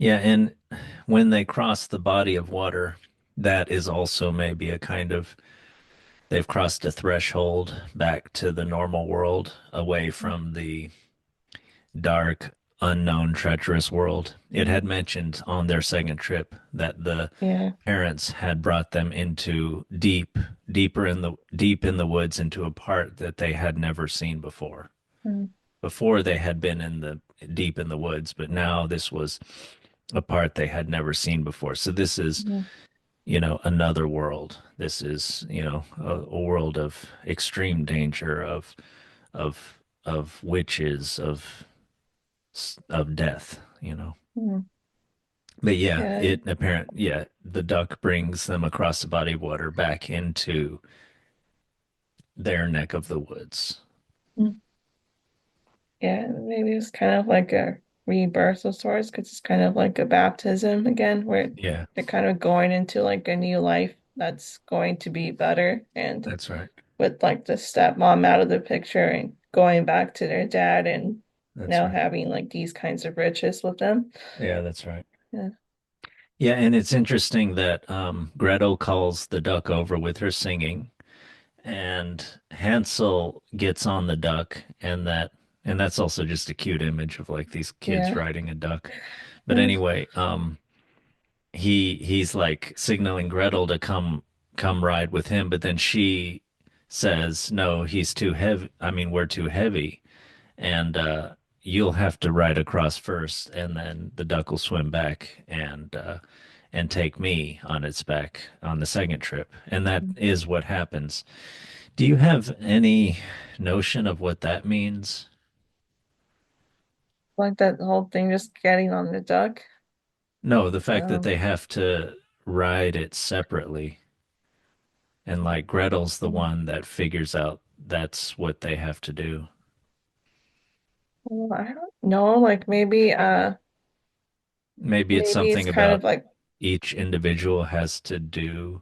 Yeah, and when they cross the body of water, that is also maybe a kind of they've crossed a threshold back to the normal world, away from the dark, unknown, treacherous world. It Mhm. had mentioned on their second trip that the Yeah. parents had brought them into deep in the woods into a part that they had never seen before. Mm. Before they had been in the deep in the woods, but now this was a part they had never seen before. So this is, Mhm. another world. This is, a world of extreme danger, of witches, of death. Mhm. But yeah, Yeah. the duck brings them across the body of water back into their neck of the woods. Mm. Yeah, maybe it's kind of like a rebirth of sorts because it's kind of like a baptism again, where Yeah, they're kind of going into like a new life that's going to be better. And that's right. with like the stepmom out of the picture and going back to their dad and That's now right. having like these kinds of riches with them. Yeah, that's right. Yeah. Yeah, and it's interesting that Gretel calls the duck over with her singing, and Hansel gets on the duck, and that's also just a cute image of like these kids Yeah. riding a duck. But Mm. anyway, he's like signaling Gretel to come ride with him, but then she says, "No, he's too heavy. I mean, we're too heavy, and you'll have to ride across first, and then the duck will swim back and take me on its back on the second trip." And that is what happens. Do you have any notion of what that means? Like that whole thing just getting on the duck. No, the fact that Um, they have to ride it separately. And like Gretel's the mm. one that figures out that's what they have to do. Well, I don't know, like Maybe it's maybe it's something kind of about like each individual has to do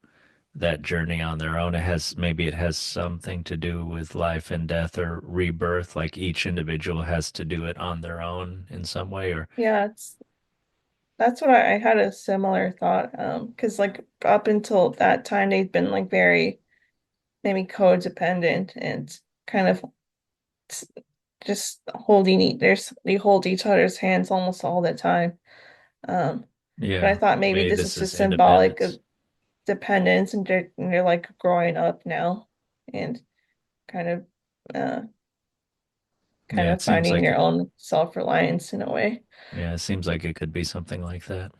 that journey on their own. Maybe it has something to do with life and death or rebirth. Like each individual has to do it on their own in some way, or yeah, it's that's what I had a similar thought. Because like up until that time they've been like very maybe codependent and kind of s- just they hold each other's hands almost all the time. Um, but I yeah, thought maybe maybe this this is is just symbolic of independence. dependence and they're like growing up now and kind of uh kind Yeah, of finding their own self-reliance in a way. it seems like it could be something like that.